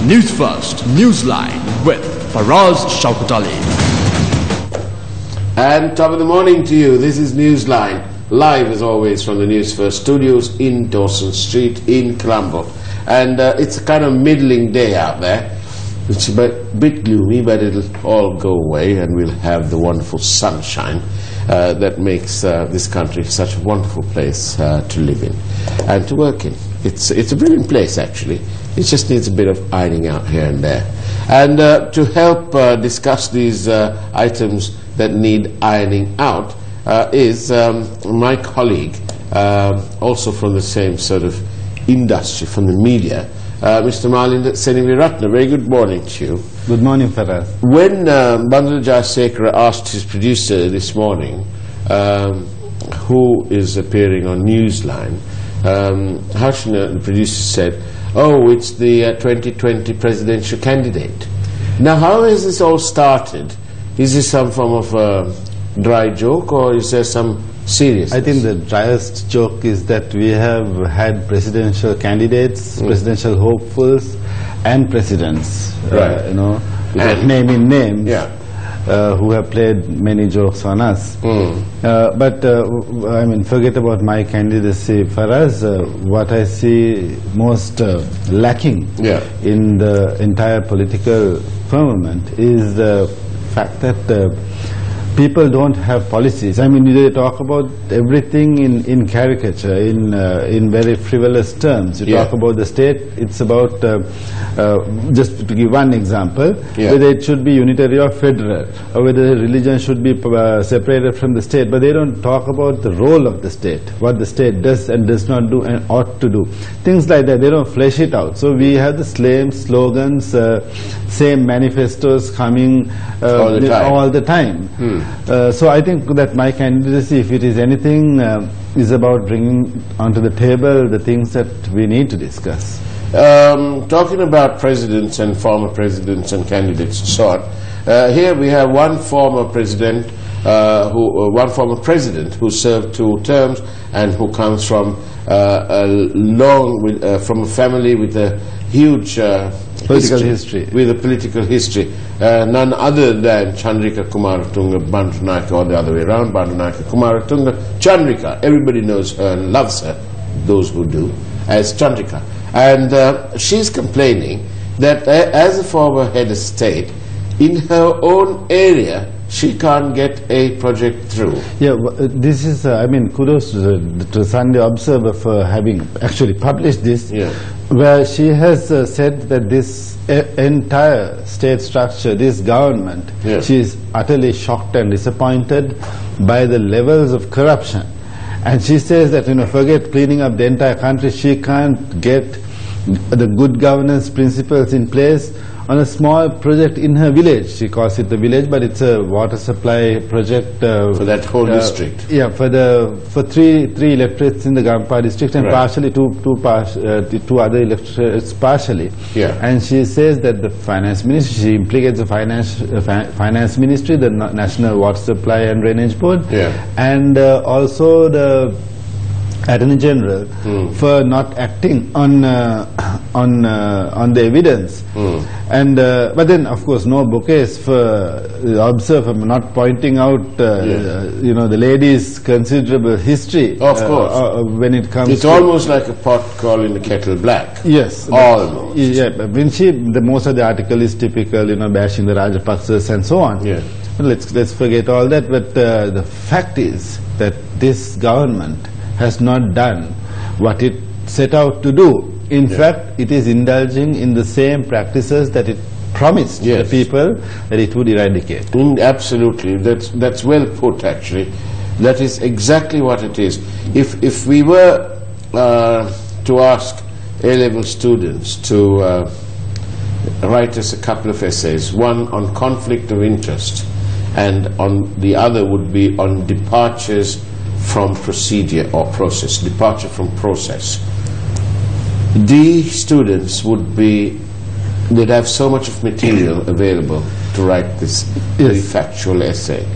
Newsfirst Newsline with Faraz Shaukat Ali. And top of the morning to you. This is Newsline, live as always from the Newsfirst studios in Dawson Street in Colombo. And it's a kind of middling day out there. It's a bit gloomy, but it'll all go away and we'll have the wonderful sunshine that makes this country such a wonderful place to live in and to work in. It's a brilliant place, actually. It just needs a bit of ironing out here and there. And to help discuss these items that need ironing out is my colleague, also from the same sort of industry, from the media, Mr. Malinda Senivirathna. Very good morning to you. Good morning, Faraz. When Bandula Jayasekara asked his producer this morning, who is appearing on Newsline, Harshana, the producer, said, "Oh, it's the 2020 presidential candidate." Now, how has this all started? Is this some form of a dry joke, or is there some seriousness? I think the driest joke is that we have had presidential candidates, presidential hopefuls, and presidents, right. Without naming names, yeah. Who have played many jokes on us. But forget about my candidacy. Faraz, what I see most lacking in the entire political firmament is the fact that people don't have policies. I mean, they talk about everything in caricature, in very frivolous terms. You talk about the state, it's about, just to give one example, whether it should be unitary or federal, or whether religion should be separated from the state, but they don't talk about the role of the state, what the state does and does not do and ought to do. Things like that, they don't flesh it out. So we have the same slogans, same manifestos coming all the time. So I think that my candidacy, if it is anything, is about bringing onto the table the things that we need to discuss. Talking about presidents and former presidents and candidates and so on, here we have one former president, one former president who served 2 terms and who comes from from a family with a huge political history. With a political history. None other than Chandrika Kumaratunga Bandanayake, or the other way around, Bandanayake Kumaratunga Chandrika. Everybody knows her and loves her, those who do, as Chandrika. And she's complaining that as a former head of state, in her own area, she can't get a project through. Yeah, this is, kudos to Sunday Observer for having actually published this, where she has said that this entire state structure, this government, she is utterly shocked and disappointed by the levels of corruption. And she says that, forget cleaning up the entire country, she can't get the good governance principles in place on a small project in her village. She calls it the village, but it's a water supply project for that whole district. Yeah, for three electorates in the Gampa district, and partially two other electorates partially. Yeah. And she says that the finance ministry, she implicates the finance ministry, the National Water Supply and Drainage Board, and also the Attorney General for not acting on the evidence, and but then of course no bouquets for the Observer not pointing out the lady's considerable history. Of course, when it comes, it's almost like a pot calling the kettle black. Yes, almost. Yeah, when the most of the article is typical, bashing the Rajapaksas and so on. Yeah. Let's forget all that. But the fact is that this government has not done what it set out to do. In fact, it is indulging in the same practices that it promised the people that it would eradicate. Absolutely, that's well put. Actually, that is exactly what it is. If we were to ask A-level students to write us a couple of essays, one on conflict of interest, and on the other would be on departures from procedure or process, departure from process. The students they'd have so much of material available to write this very factual essay.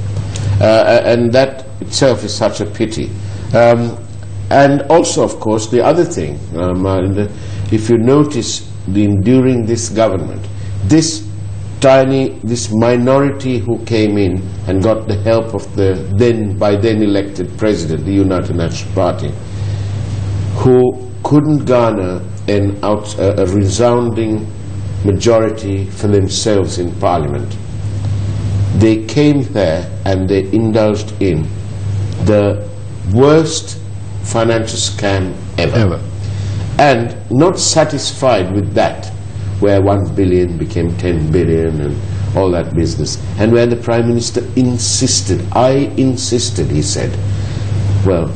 And that itself is such a pity. And also, of course, the other thing, if you notice during this government, this minority who came in and got the help of the by then elected president, the United National Party, who couldn't garner a resounding majority for themselves in Parliament. They came there and they indulged in the worst financial scam ever. And not satisfied with that, where 1 billion became 10 billion and all that business, and where the Prime Minister insisted, he said, well,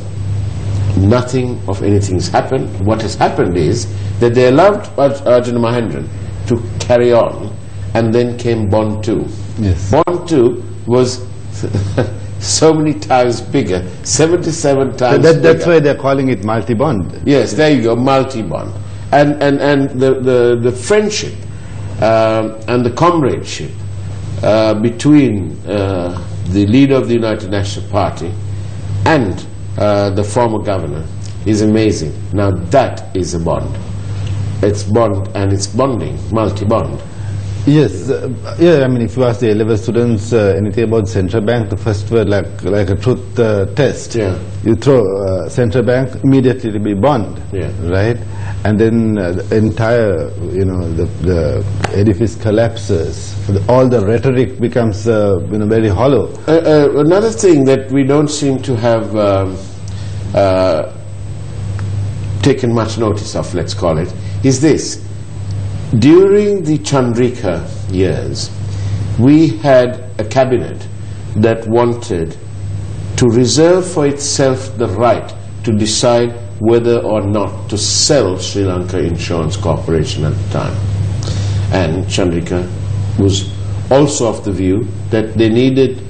nothing of anything's happened. What has happened is that they allowed Arjuna Mahendran to carry on, and then came Bond 2. Yes. Bond 2 was so many times bigger, 77 times bigger. That's why they're calling it multi-bond. Yes, there you go, multi-bond. And the friendship and the comradeship between the leader of the United National Party and the former governor is amazing. Now that is a bond. It's bond, and it's bonding, multi-bond. Yes, yeah. I mean, if you ask the A-level students anything about central bank, the first word like a truth test. Yeah. You throw central bank, immediately to be bond. Yeah. Right, and then the entire, the edifice collapses. All the rhetoric becomes very hollow. Another thing that we don't seem to have taken much notice of, let's call it, is this. During the Chandrika years, we had a cabinet that wanted to reserve for itself the right to decide whether or not to sell Sri Lanka Insurance Corporation at the time. And Chandrika was also of the view that they needed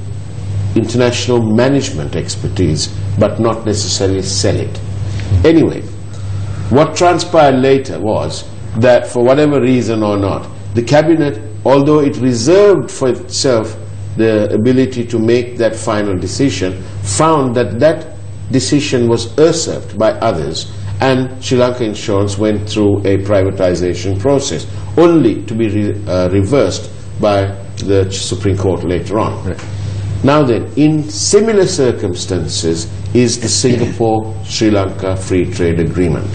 international management expertise, but not necessarily sell it. Anyway, what transpired later was that for whatever reason or not, the cabinet, although it reserved for itself the ability to make that final decision, found that that decision was usurped by others, and Sri Lanka Insurance went through a privatization process, only to be reversed by the Supreme Court later on. Right. Now then, in similar circumstances is the Singapore-Sri Lanka Free Trade Agreement.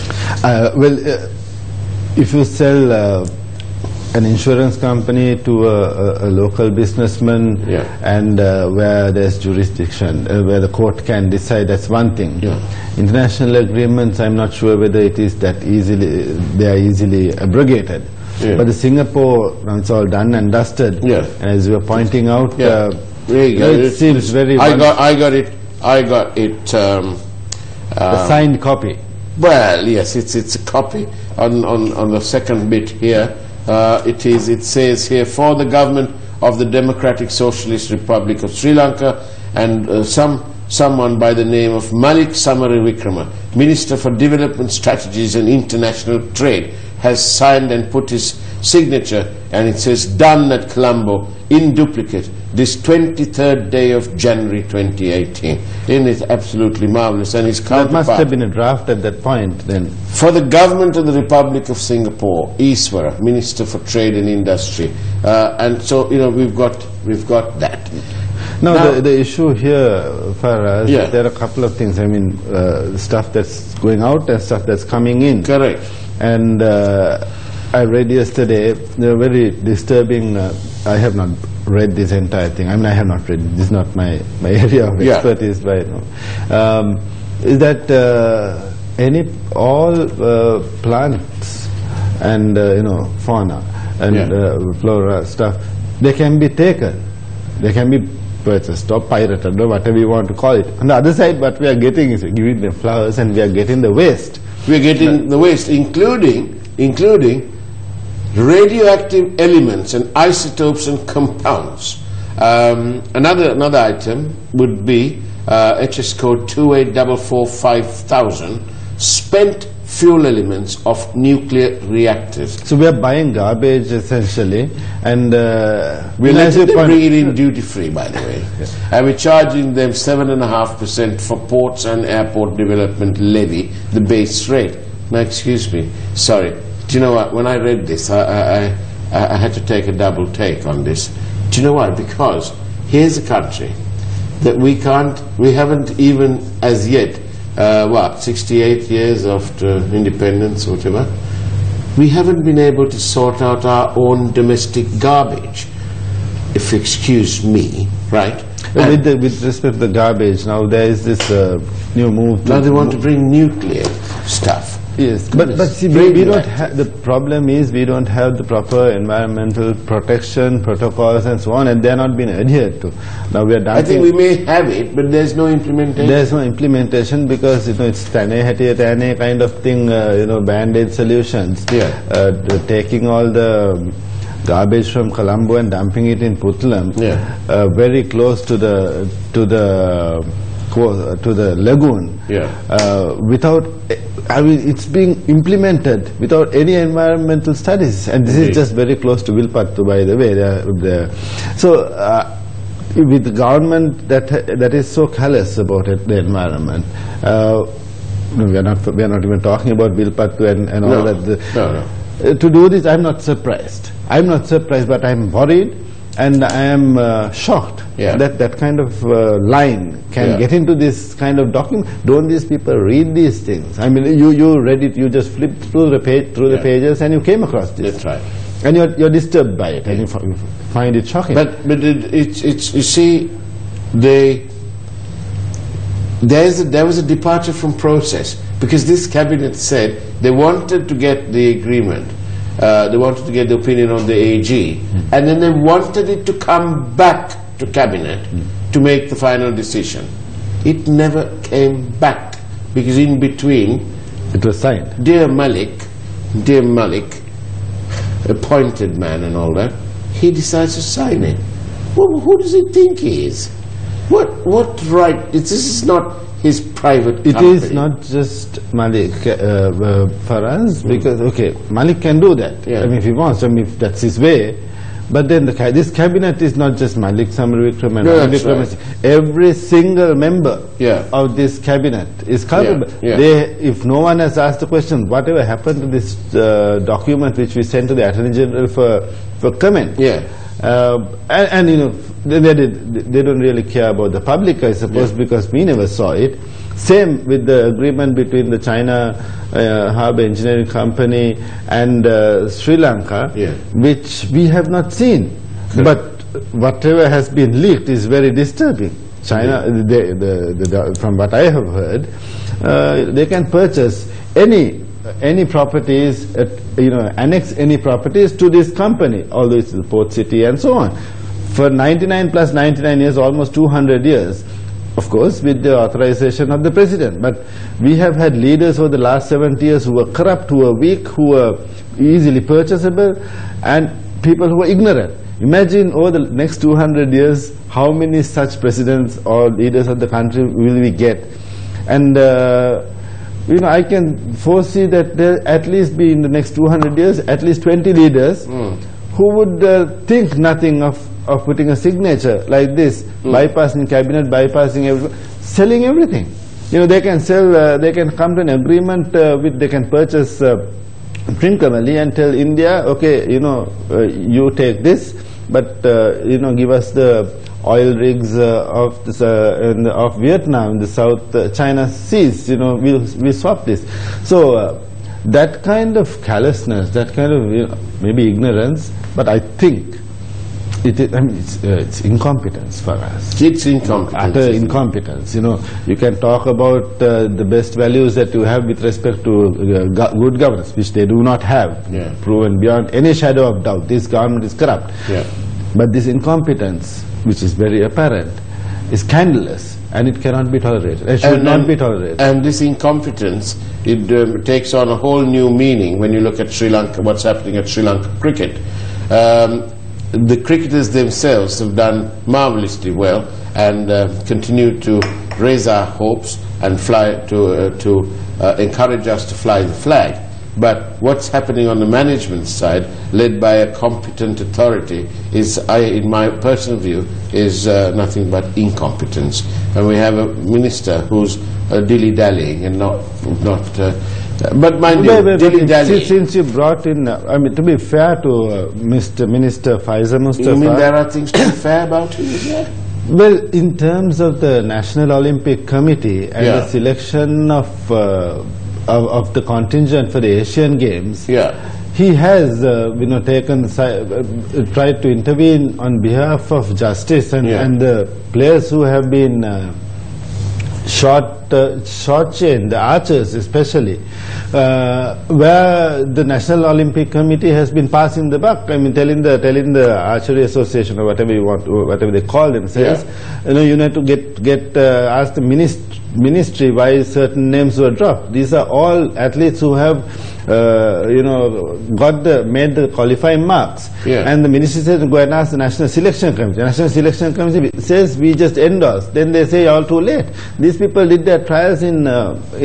If you sell an insurance company to a local businessman, yeah, and where there's jurisdiction, where the court can decide, that's one thing. Yeah. International agreements, I'm not sure whether it is that they are easily abrogated. Yeah. But the Singapore, when it's all done and dusted, yeah, as you were pointing out, yeah, it seems very... I got it. The signed copy. Well, yes, it's a copy. On the second bit here, it says here, for the government of the Democratic Socialist Republic of Sri Lanka, and someone by the name of Malik Samaravikrama, Minister for Development Strategies and International Trade, has signed and put his signature, and it says done at Colombo in duplicate this 23rd day of January 2018. Isn't it absolutely marvelous? And his counterpart, that must have been a draft at that point then. For the government of the Republic of Singapore, Iswara, Minister for Trade and Industry, and so we've got that. Now the issue here, Faraz, yeah, there are a couple of things. I mean, stuff that's going out and stuff that's coming in. Correct. And I read yesterday, they're very disturbing. I have not read this entire thing. I mean, I have not read. This is not my area of expertise, right now. Is that all plants and fauna and flora stuff, they can be taken, they can be purchased or pirated or whatever you want to call it. On the other side, what we are getting is giving them flowers, and we are getting the waste. We are getting the waste, including radioactive elements and isotopes and compounds. Another item would be HS code 28445000, spent fuel elements of nuclear reactors. So we are buying garbage essentially, and we're letting them bring it in duty free, by the way. Yes. And we're charging them 7.5% for ports and airport development levy, the base rate. Now, excuse me, sorry, Do you know what? When I read this, I had to take a double take on this. Do you know why? Because here's a country that we haven't even as yet, 68 years after independence or whatever, we haven't been able to sort out our own domestic garbage, if you excuse me, right? With respect to the garbage, now there is this new move. Now they want to bring nuclear stuff. Yes, but see, we don't have, the problem is we don't have the proper environmental protection protocols and so on, and they're not being adhered to. Now we are I think we may have it, but there's no implementation. There's no implementation because it's tane kind of thing, band-aid solutions. Yeah. Taking all the garbage from Colombo and dumping it in Puttalam, very close to the lagoon, without, it's being implemented without any environmental studies, and this is just very close to Vilpattu, by the way. So with the government that is so callous about the environment, we are not even talking about Vilpattu and all that. To do this, I'm not surprised. I'm not surprised, but I'm worried. And I am shocked that kind of line can get into this kind of document. Don't these people read these things? I mean, you read it, you just flipped through the pages, and you came across this. That's right. And you're disturbed by it, and you find it shocking. But it's you see, there was a departure from process, because this cabinet said they wanted to get the agreement. They wanted to get the opinion of the AG, and then they wanted it to come back to cabinet to make the final decision. It never came back, because in between it was signed. Dear Malik, appointed man and all that, he decides to sign it. Who does he think he is? What right? This is not his private company. It is not just Malik, Faraz, because, Malik can do that. I mean, if he wants, if that's his way. But then this cabinet is not just Malik, Samaravikram and Vikramasinghe. Every single member of this cabinet is culpable. If no one has asked the question, whatever happened to this document which we sent to the Attorney General for comment? They don't really care about the public, I suppose, because we never saw it. Same with the agreement between the China Harbour Engineering Company and Sri Lanka, which we have not seen. But whatever has been leaked is very disturbing. China, from what I have heard, they can purchase any properties, annex any properties to this company, although it's the port city and so on, for 99 plus 99 years, almost 200 years, of course, with the authorization of the president. But we have had leaders over the last 70 years who were corrupt, who were weak, who were easily purchasable, and people who were ignorant. Imagine over the next 200 years, how many such presidents or leaders of the country will we get? And I can foresee that there at least be in the next 200 years at least 20 leaders who would think nothing of putting a signature like this, bypassing cabinet, bypassing selling everything. They can sell, they can come to an agreement they can purchase Trincomalee and tell India, you take this, but give us the oil rigs of Vietnam, the South China Seas, we'll swap this. So that kind of callousness, that kind of maybe ignorance, but I think it's incompetence for us. It's incompetence. Utter incompetence. You can talk about the best values that you have with respect to good governance, which they do not have, proven beyond any shadow of doubt. This government is corrupt. But this incompetence, which is very apparent, is scandalous, and it cannot be tolerated. It should not be tolerated. And this incompetence, it takes on a whole new meaning when you look at Sri Lanka, what's happening at Sri Lanka cricket. The cricketers themselves have done marvelously well and continue to raise our hopes and fly to encourage us to fly the flag. But what's happening on the management side, led by a competent authority, is, in my personal view, is nothing but incompetence. And we have a minister who's dilly-dallying and not But mind you, dilly-dally. Since you brought in, I mean, to be fair to Mr. Minister Faisal Mustafa... You mean there are things to be fair about him, is there? Well, in terms of the National Olympic Committee and the selection of the contingent for the Asian Games, he has, taken, tried to intervene on behalf of justice and the players who have been short-changed, the archers especially, where the National Olympic Committee has been passing the buck. I mean, telling the Archery Association or whatever you want, whatever they call themselves, you need to ask the ministry why certain names were dropped. These are all athletes who have, made the qualifying marks. And the ministry says go and ask the National Selection Committee. The National Selection Committee says we just endorse. Then they say all too late. These people did their trials in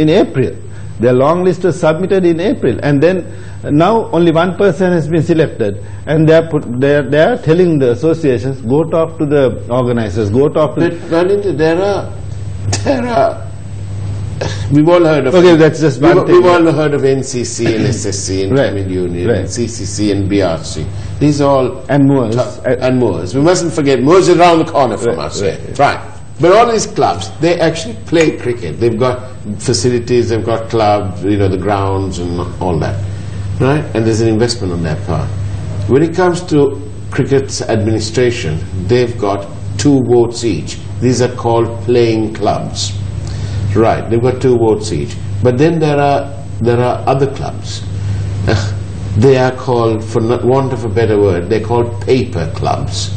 April. Their long list was submitted in April, and then now only one person has been selected, and they are telling the associations, go talk to the organizers, go talk to. There are. We've all heard of. Okay, that's just one thing. We've all heard of NCC and SSC and Climate Union and CCC and BRC. These are all and Moors. We mustn't forget Moors is around the corner from us. Right. But all these clubs, they actually play cricket. They've got facilities, they've got clubs, the grounds and all that, right? And there's an investment on their part. When it comes to cricket's administration, they've got 2 votes each. These are called playing clubs, right? They've got 2 votes each. But then there are other clubs. They are called, for want of a better word, they're called paper clubs.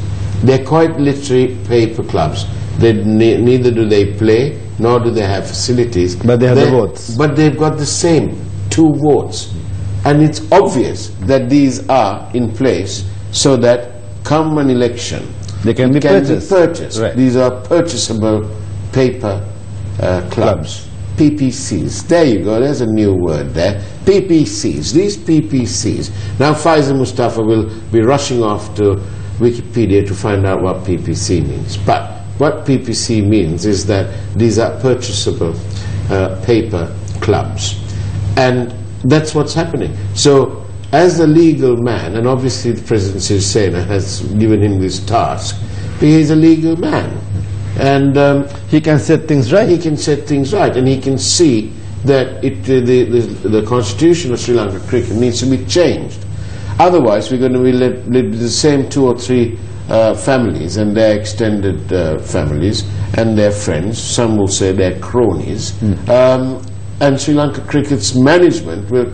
They're quite literally paper clubs. Neither do they play, nor do they have facilities. But they have the votes. But they've got the same 2 votes. And it's obvious that these are in place so that come an election, they can be purchased. Right. These are purchasable paper clubs. PPCs. There you go, there's a new word there. PPCs. These PPCs. Now Faisal Mustafa will be rushing off to Wikipedia to find out what PPC means. But what PPC means is that these are purchasable paper clubs. And that's what's happening. So, as a legal man, and obviously the President Sirisena has given him this task, he's a legal man. And he can set things right. He can set things right. And he can see that the constitution of Sri Lanka cricket needs to be changed. Otherwise, we're going to be the same 2 or 3 families and their extended families and their friends, some will say their cronies, and Sri Lanka cricket's management will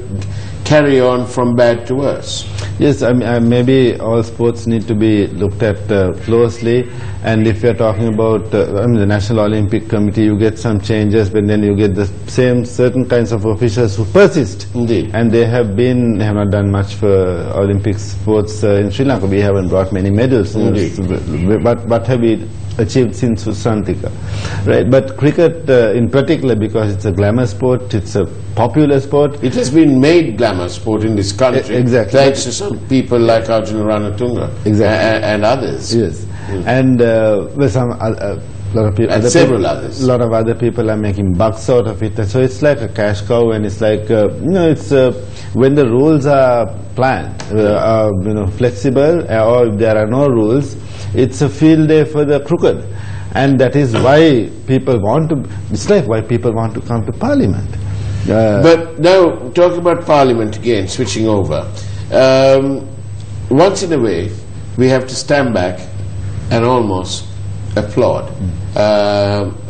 carry on from bad to worse. Yes, maybe all sports need to be looked at closely, and if you're talking about the National Olympic Committee, you get some changes, but then you get the same certain kinds of officials who persist. Indeed. And they have not done much for Olympic sports in Sri Lanka. We haven't brought many medals. Indeed. But what have we achieved since Susantika? Right? But cricket in particular, because it's a glamour sport, it's a popular sport. It has been made glamour sport in this country. Exactly. Thanks to some people like Arjuna Ranatunga. Exactly. And others. Yes. And lot of people, others. A lot of other people are making bucks out of it. And so it's like a cash cow, and it's like it's when the rules are planned, flexible, or if there are no rules, it's a field day for the crooked, and that is why people want to. It's like why people want to come to Parliament. But now, talking about Parliament again, switching over. Once in a way, we have to stand back and almost applaud.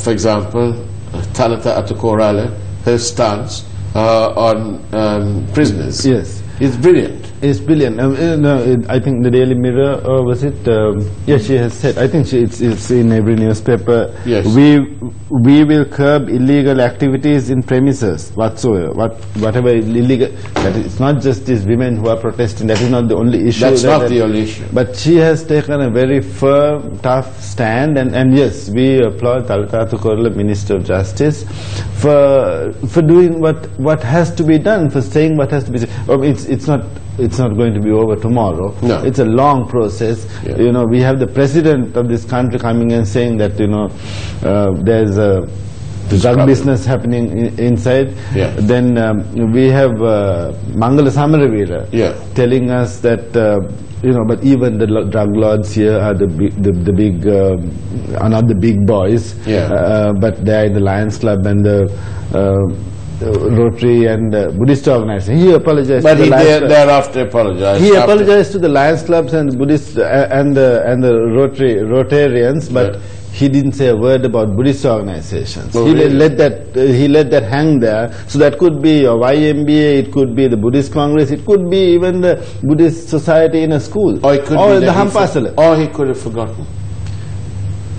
For example, Talata Atukorala, her stance on prisoners. Yes. It's brilliant. It's brilliant. I think the Daily Mirror, was it? Yes, she has said, I think it's in every newspaper, yes. We will curb illegal activities in premises whatsoever, whatever illegal. That it's not just these women who are protesting, that is not the only issue. That's not the only issue. But she has taken a very firm, tough stand, and yes, we applaud Talata Atukorala, Minister of Justice, for doing what has to be done, for saying what has to be said. It's not going to be over tomorrow. No. It's a long process. Yeah. We have the president of this country coming and saying that there's drug business happening inside. Yeah. Then we have Mangala Samaravira telling us that but even the drug lords here are the big are not the big boys, but they are in the Lions Club and the Rotary and Buddhist organization. He apologized. But he thereafter apologized. He apologized to the Lions Clubs and Buddhist and the Rotarians, but he didn't say a word about Buddhist organizations. Oh, he really? let that hang there. So that could be a YMBA, it could be the Buddhist Congress, it could be even the Buddhist society in a school, or it could or be the Hampasala. Or he could have forgotten.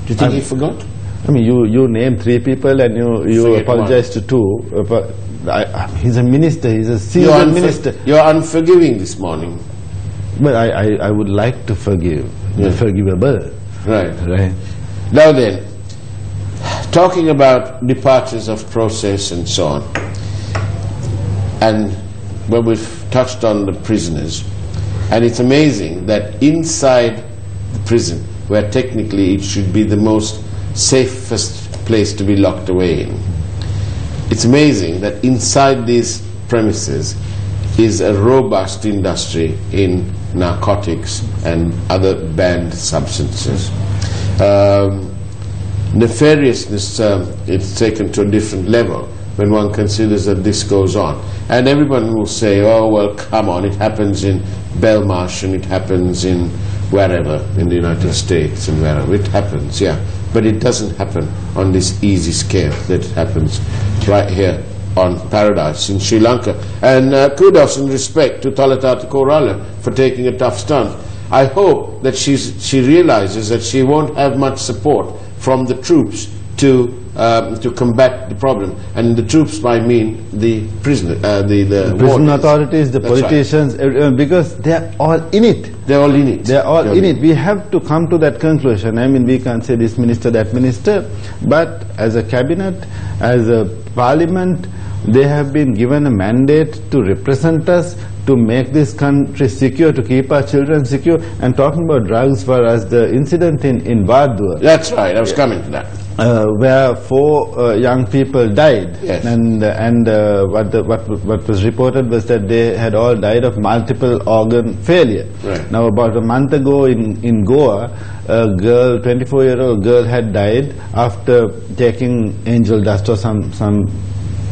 Do you think he forgot? I mean, you name 3 people and you apologize to 2. He's a minister. He's a senior minister. You're unforgiving this morning. But I would like to forgive. The forgivable. Right. Now then, talking about departures of process and so on, and when we've touched on the prisoners, and it's amazing that inside the prison, where technically it should be the most safest place to be locked away in, it's amazing that inside these premises is a robust industry in narcotics and other banned substances. Nefariousness, it's taken to a different level when one considers that this goes on. And everyone will say, oh, well, come on, it happens in Belmarsh and it happens in wherever, in the United States and wherever. It happens, but it doesn't happen on this easy scale that it happens right here on Paradise in Sri Lanka. And kudos and respect to Talatata Korala for taking a tough stunt. I hope that she realizes that she won't have much support from the troops to combat the problem, and the troops I mean the prisoner, the prison authorities, the politicians, because they are all in it. They're all in it. They are all in it. We have to come to that conclusion. I mean, we can't say this minister, that minister, but as a cabinet, as a parliament, they have been given a mandate to represent us, to make this country secure, to keep our children secure. And talking about drugs, for us, the incident in Vadua. That's right, I was coming to that. Where 4 young people died, and what was reported was that they had all died of multiple organ failure. Right. Now, about a month ago in Goa, a girl, 24-year-old girl, had died after taking angel dust or some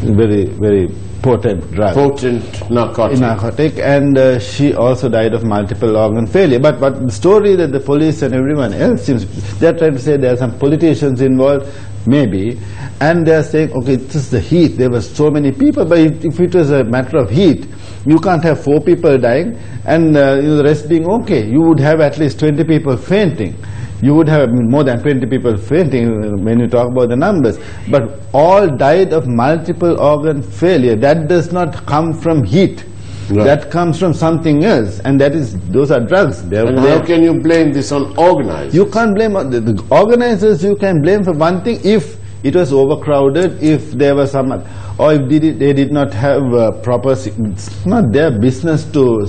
very, very potent drug. Potent narcotic. And she also died of multiple organ failure. But the story that the police and everyone else seems, they're trying to say there are some politicians involved, maybe, and they're saying, okay, this is the heat, there were so many people, but if it was a matter of heat, you can't have 4 people dying and the rest being okay. You would have at least 20 people fainting. You would have more than 20 people fainting when you talk about the numbers. But all died of multiple organ failure. That does not come from heat. Right. That comes from something else, and those are drugs. And how can you blame this on organizers? You can't blame the organizers. You can blame for one thing if it was overcrowded, if there was some, or if they did not have proper. It's not their business to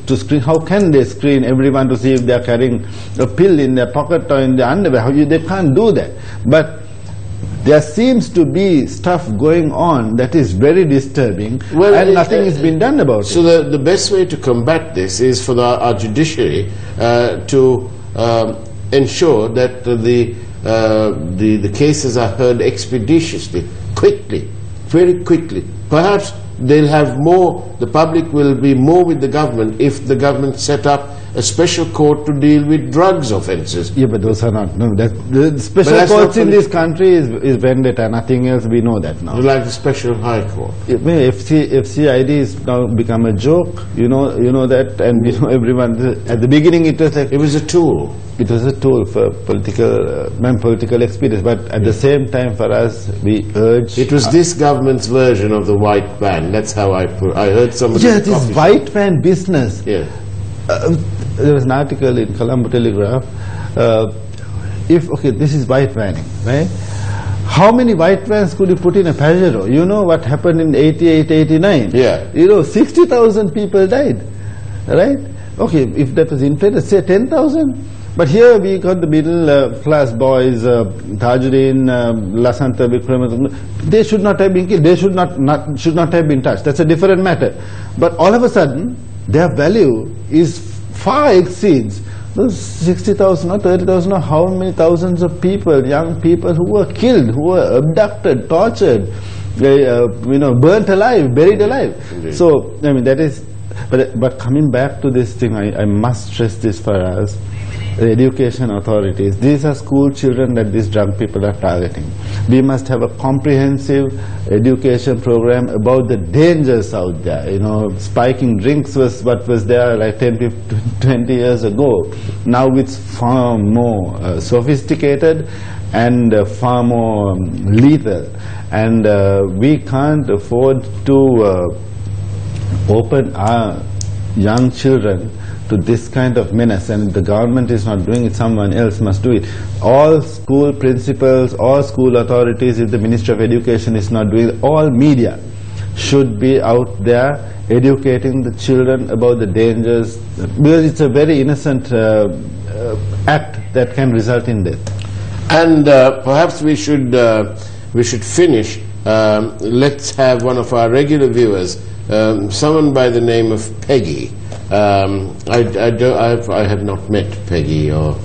to screen. How can they screen everyone to see if they are carrying a pill in their pocket or in their underwear? They can't do that. But there seems to be stuff going on that is very disturbing, and nothing has been done about it. So the best way to combat this is for our judiciary to ensure that the cases are heard expeditiously, quickly, very quickly. Perhaps they'll have more, the public will be more with the government if the government set up a special court to deal with drugs offences. Yeah, but those are not. No, the special courts in this country is vendetta. Nothing else. We know that now. You like the special high court? FCID is now become a joke. You know that, and everyone. At the beginning, it was like it was a tool. It was a tool for political expedience. But at the same time, for us, we urge. It was this government's version of the white van. That's how I heard somebody. Yeah, this white van business. Yeah. There was an article in Colombo Telegraph. This is white vanning, right? How many white vans could you put in a Pajero? You know what happened in 88, 89? Yeah. 60,000 people died, right? Okay, if that was inflated, say 10,000. But here we got the middle class boys, Tajuddin, Lasantha, Vikram. They should not have been killed. They should not have been touched. That's a different matter. But all of a sudden, their value is far exceeds those 60,000 or 30,000 or how many thousands of people, young people who were killed, who were abducted, tortured, burnt alive, buried alive. Indeed. So, I mean, that is, but coming back to this thing, I must stress this for us, the education authorities, these are school children that these drunk people are targeting. We must have a comprehensive education program about the dangers out there. You know, spiking drinks was what was there like 10, 20 years ago. Now it's far more sophisticated and far more lethal. And we can't afford to open our young children to this kind of menace, and the government is not doing it, someone else must do it. All school principals, all school authorities, if the Ministry of Education is not doing it, all media should be out there educating the children about the dangers, because it's a very innocent act that can result in death. And perhaps we should finish. Let's have one of our regular viewers, someone by the name of Peggy. I have not met Peggy or